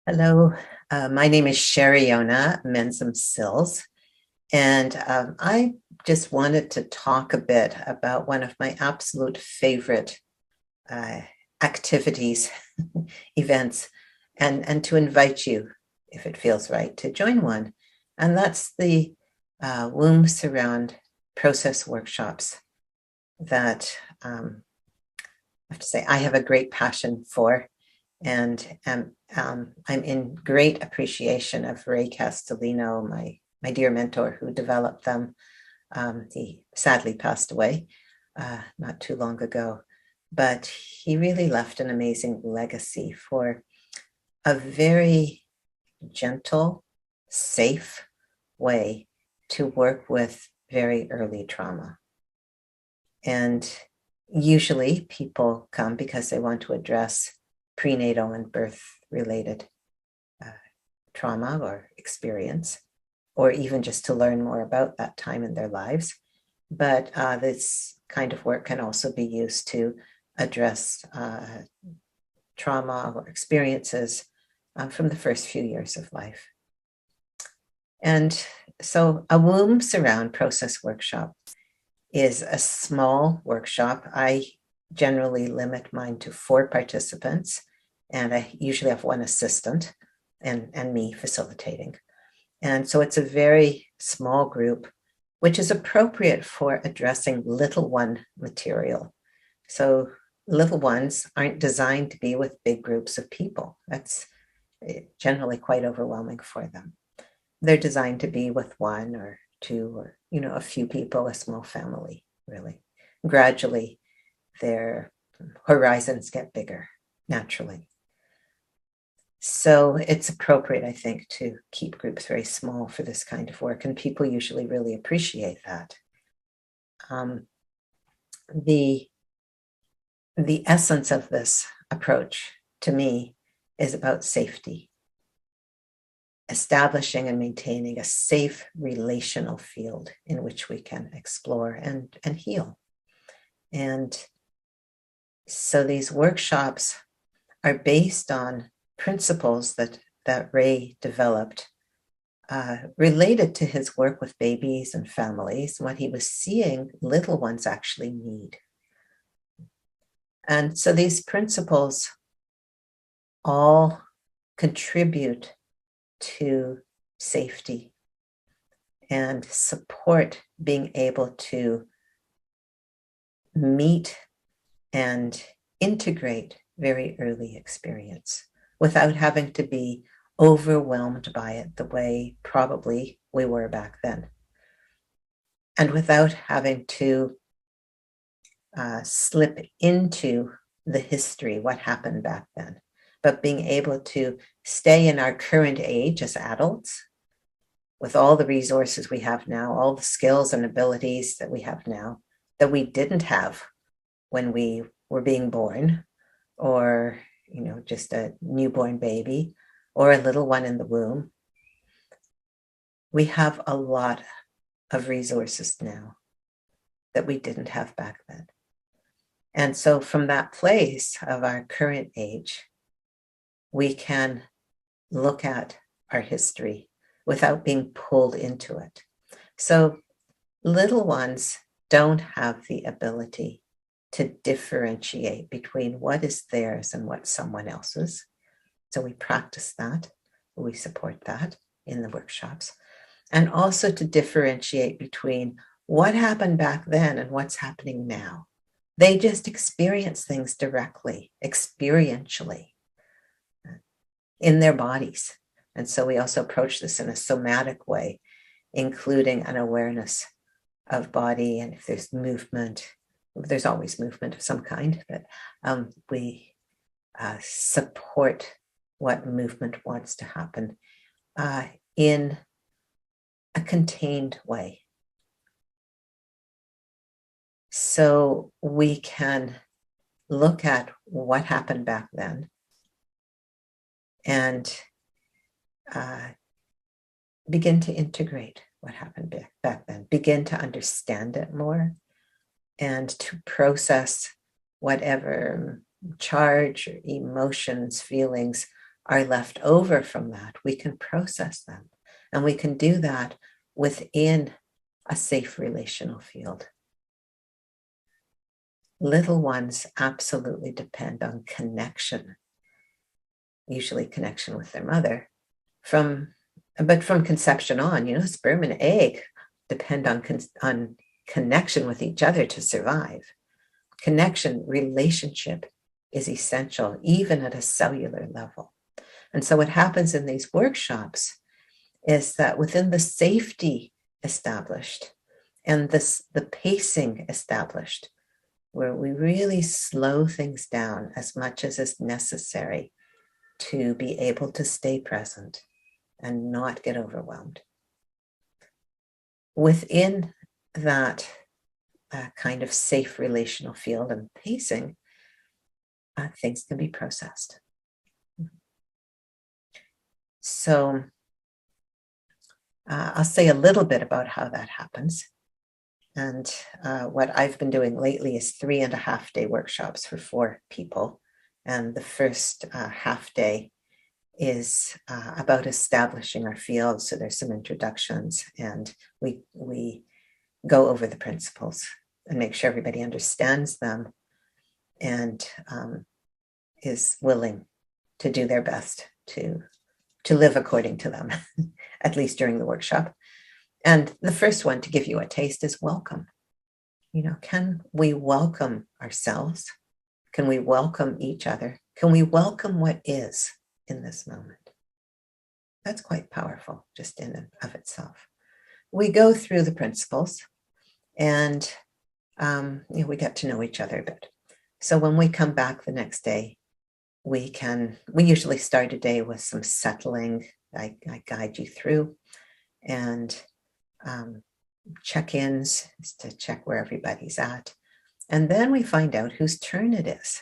Hello, my name is Cherionna Menzam-Sills, and I just wanted to talk a bit about one of my absolute favorite uh, activities, events, and to invite you, if it feels right, to join one. And that's the womb surround process workshops that I have to say I have a great passion for. And I'm in great appreciation of Ray Castellino, my dear mentor who developed them. He sadly passed away not too long ago, but he really left an amazing legacy for a very gentle, safe way to work with very early trauma. And usually people come because they want to address prenatal and birth related trauma or experience, or even just to learn more about that time in their lives. But this kind of work can also be used to address trauma or experiences from the first few years of life. And so a womb surround process workshop is a small workshop. I generally limit mine to 4 participants, and I usually have one assistant and me facilitating. And so it's a very small group, which is appropriate for addressing little one material. So little ones aren't designed to be with big groups of people. That's generally quite overwhelming for them. They're designed to be with 1 or 2 or, a few people, a small family, really. Gradually, their horizons get bigger naturally. So it's appropriate, I think, to keep groups very small for this kind of work, and people usually really appreciate that. The essence of this approach, to me, is about safety. Establishing and maintaining a safe relational field in which we can explore and heal. And so these workshops are based on principles that Ray developed related to his work with babies and families, what he was seeing little ones actually need. And so these principles all contribute to safety and support being able to meet and integrate very early experience without having to be overwhelmed by it the way probably we were back then. And without having to slip into the history, what happened back then, but being able to stay in our current age as adults with all the resources we have now, all the skills and abilities that we have now that we didn't have when we were being born, or just a newborn baby or a little one in the womb. We have a lot of resources now that we didn't have back then. And so from that place of our current age, we can look at our history without being pulled into it. So little ones don't have the ability to differentiate between what is theirs and what someone else's. So we practice that, we support that in the workshops, and also to differentiate between what happened back then and what's happening now. They just experience things directly, experientially, in their bodies. And so we also approach this in a somatic way, including an awareness of body, and if there's movement, there's always movement of some kind, but we support what movement wants to happen in a contained way. So we can look at what happened back then and begin to integrate what happened back then, begin to understand it more, and to process whatever charge or emotions, feelings are left over from that, we can process them. And we can do that within a safe relational field. Little ones absolutely depend on connection, usually connection with their mother, but from conception on, sperm and egg depend on connection with each other to survive. Connection, relationship is essential, even at a cellular level. And so what happens in these workshops is that within the safety established and the pacing established, where we really slow things down as much as is necessary to be able to stay present and not get overwhelmed. Within that kind of safe relational field and pacing, things can be processed. So I'll say a little bit about how that happens. And what I've been doing lately is 3.5-day workshops for 4 people. And the first half day is about establishing our field. So there's some introductions, and we go over the principles and make sure everybody understands them and is willing to do their best to live according to them, at least during the workshop. And the first one, to give you a taste, is welcome. Can we welcome ourselves? Can we welcome each other? Can we welcome what is in this moment? That's quite powerful just in and of itself. We go through the principles and we get to know each other a bit. So when we come back the next day, we usually start a day with some settling. I guide you through, and check-ins to check where everybody's at. And then we find out whose turn it is.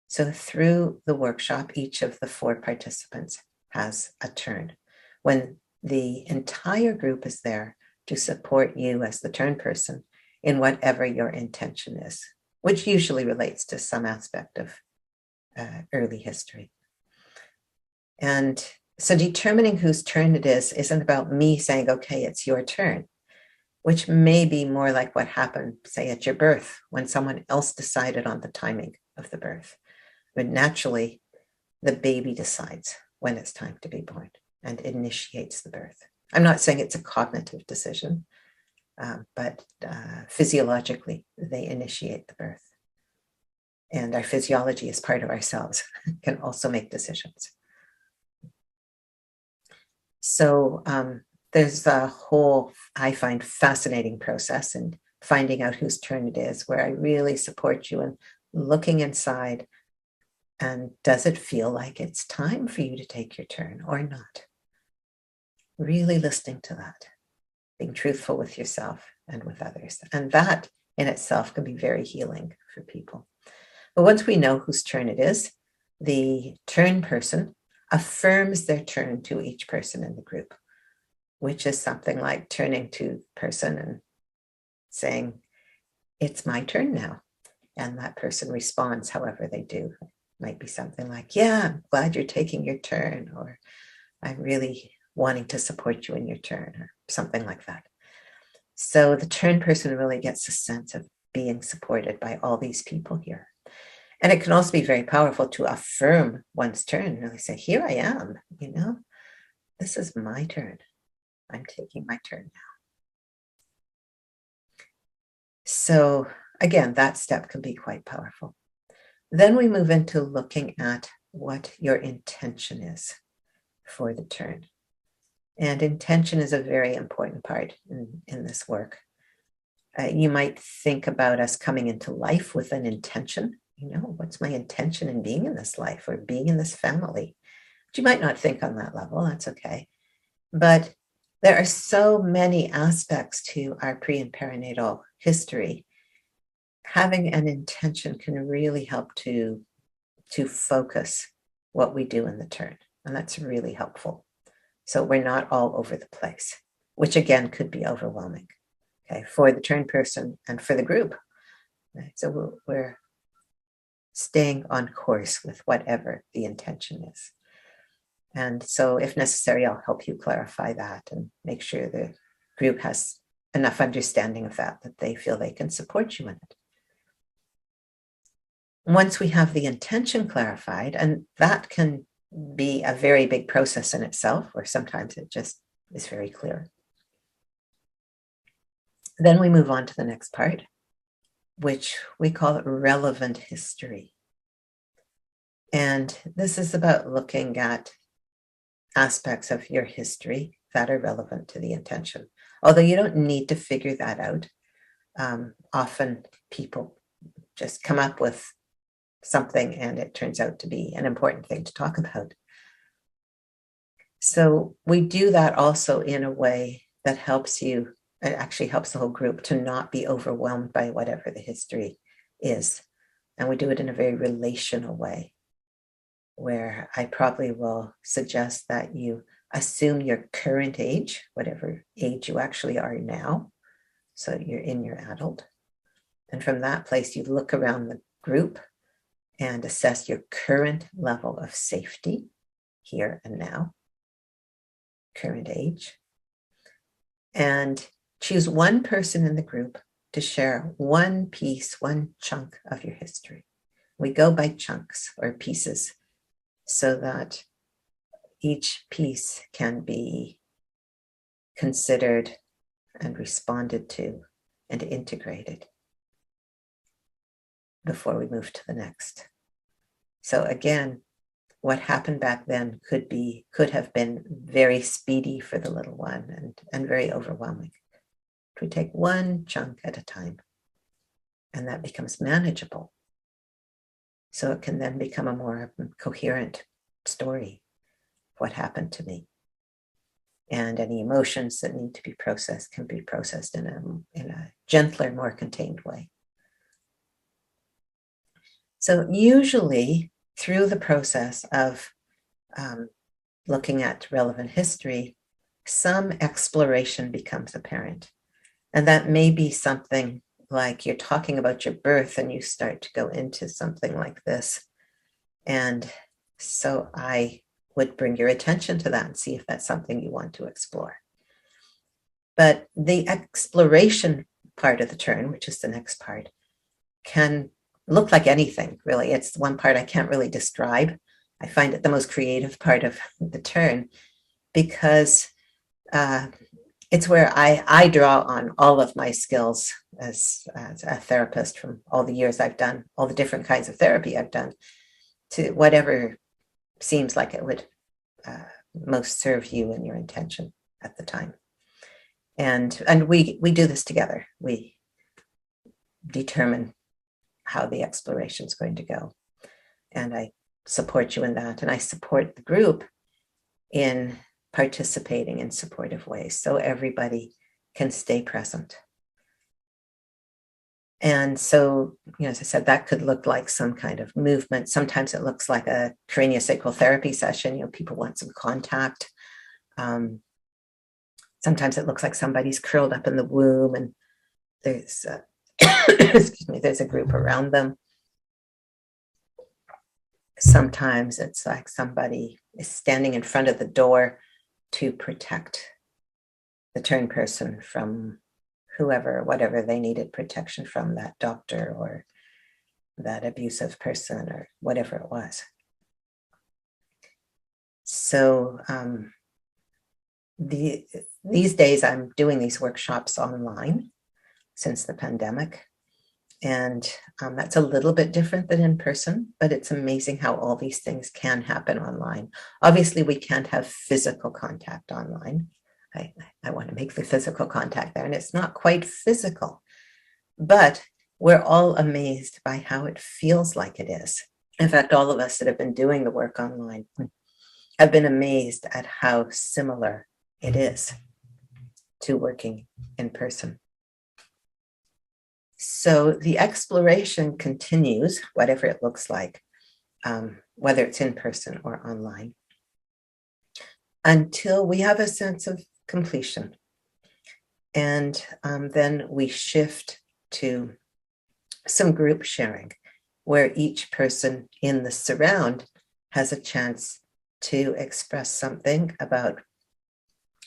So through the workshop, each of the 4 participants has a turn. When the entire group is there to support you as the turn person in whatever your intention is, which usually relates to some aspect of early history. And so determining whose turn it is isn't about me saying, okay, it's your turn, which may be more like what happened, say, at your birth, when someone else decided on the timing of the birth. But naturally, the baby decides when it's time to be born and initiates the birth. I'm not saying it's a cognitive decision, but physiologically, they initiate the birth. And our physiology is part of ourselves, can also make decisions. So there's a whole, I find, fascinating process in finding out whose turn it is, where I really support you in looking inside. And does it feel like it's time for you to take your turn or not? Really listening to that, being truthful with yourself and with others. And that in itself can be very healing for people. But once we know whose turn it is, the turn person affirms their turn to each person in the group, which is something like turning to the person and saying, it's my turn now. And that person responds however they do. It might be something like, yeah, I'm glad you're taking your turn, or I'm really wanting to support you in your turn, or something like that. So the turn person really gets a sense of being supported by all these people here. And it can also be very powerful to affirm one's turn, really say, here I am, this is my turn. I'm taking my turn now. So again, that step can be quite powerful. Then we move into looking at what your intention is for the turn. And intention is a very important part in this work. You might think about us coming into life with an intention. What's my intention in being in this life or being in this family? But you might not think on that level. That's okay. But there are so many aspects to our pre and perinatal history. Having an intention can really help to focus what we do in the turn. And that's really helpful. So we're not all over the place, which again could be overwhelming, okay, for the turn person and for the group. Right? So we're staying on course with whatever the intention is. And so if necessary, I'll help you clarify that and make sure the group has enough understanding of that they feel they can support you in it. Once we have the intention clarified, and that can be a very big process in itself, or sometimes it just is very clear. Then we move on to the next part, which we call relevant history. And this is about looking at aspects of your history that are relevant to the intention. Although you don't need to figure that out. Often people just come up with something and it turns out to be an important thing to talk about. So we do that also in a way that helps you, it actually helps the whole group to not be overwhelmed by whatever the history is. And we do it in a very relational way, where I probably will suggest that you assume your current age, whatever age you actually are now. So you're in your adult. And from that place, you look around the group and assess your current level of safety here and now, current age. And choose one person in the group to share one piece, one chunk of your history. We go by chunks or pieces so that each piece can be considered and responded to and integrated before we move to the next. So again, what happened back then could have been very speedy for the little one and very overwhelming. We take one chunk at a time, and that becomes manageable. So it can then become a more coherent story of what happened to me. And any emotions that need to be processed can be processed in a gentler, more contained way. So usually through the process of looking at relevant history, some exploration becomes apparent. And that may be something like you're talking about your birth and you start to go into something like this. And so I would bring your attention to that and see if that's something you want to explore. But the exploration part of the turn, which is the next part, can look like anything, really. It's one part I can't really describe. I find it the most creative part of the turn because it's where I draw on all of my skills as a therapist from all the years I've done, all the different kinds of therapy I've done, to whatever seems like it would most serve you and your intention at the time. And we do this together. We determine how the exploration is going to go. And I support you in that. And I support the group in participating in supportive ways so everybody can stay present. And so, as I said, that could look like some kind of movement. Sometimes it looks like a craniosacral therapy session. People want some contact. Sometimes it looks like somebody's curled up in the womb and there's there's a group around them. Sometimes it's like somebody is standing in front of the door to protect the turn person from whoever, whatever they needed protection from, that doctor or that abusive person or whatever it was. So these days I'm doing these workshops online since the pandemic. And that's a little bit different than in person, but it's amazing how all these things can happen online. Obviously, we can't have physical contact online. I want to make the physical contact there, and it's not quite physical, but we're all amazed by how it feels like it is. In fact, all of us that have been doing the work online have been amazed at how similar it is to working in person. So the exploration continues, whatever it looks like, whether it's in person or online, until we have a sense of completion. And then we shift to some group sharing, where each person in the surround has a chance to express something about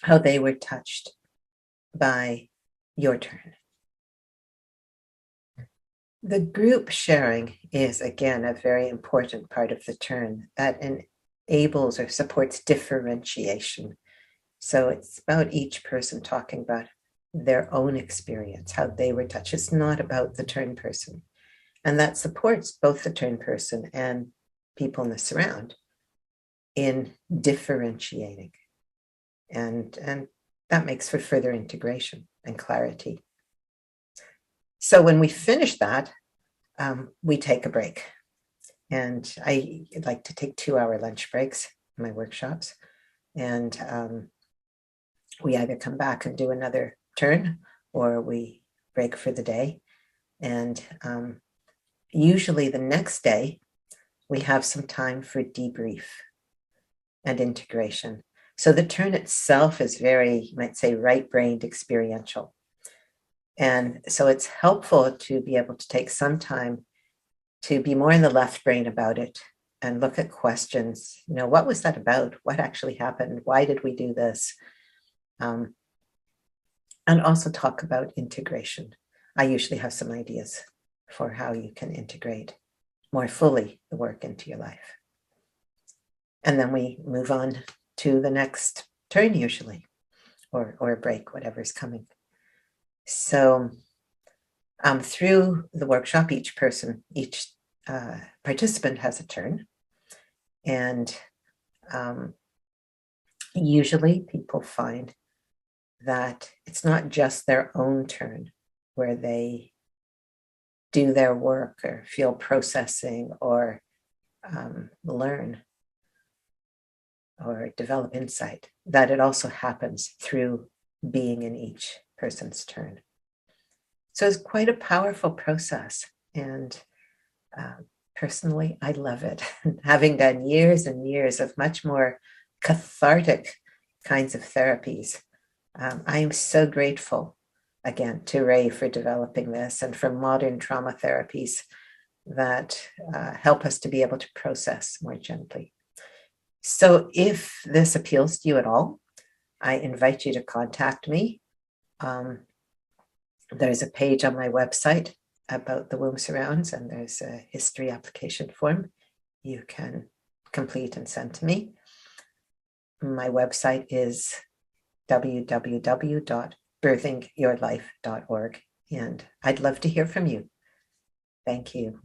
how they were touched by your turn. The group sharing is, again, a very important part of the turn that enables or supports differentiation. So it's about each person talking about their own experience, how they were touched. It's not about the turn person. And that supports both the turn person and people in the surround in differentiating. And that makes for further integration and clarity. So when we finish that, we take a break. And I like to take 2-hour lunch breaks in my workshops. And we either come back and do another turn, or we break for the day. And usually the next day, we have some time for debrief and integration. So the turn itself is very, you might say, right-brained experiential. And so it's helpful to be able to take some time to be more in the left brain about it and look at questions. What was that about? What actually happened? Why did we do this? And also talk about integration. I usually have some ideas for how you can integrate more fully the work into your life. And then we move on to the next turn usually, or a break, whatever's coming. So through the workshop, each participant has a turn. And usually people find that it's not just their own turn where they do their work or feel processing or learn or develop insight, that it also happens through being in each person's turn. So it's quite a powerful process. And personally, I love it. Having done years and years of much more cathartic kinds of therapies, I am so grateful, again, to Ray for developing this, and for modern trauma therapies that help us to be able to process more gently. So if this appeals to you at all, I invite you to contact me. There's a page on my website about the womb surrounds, and there's a history application form you can complete and send to me. My website is www.birthingyourlife.org, and I'd love to hear from you. Thank you.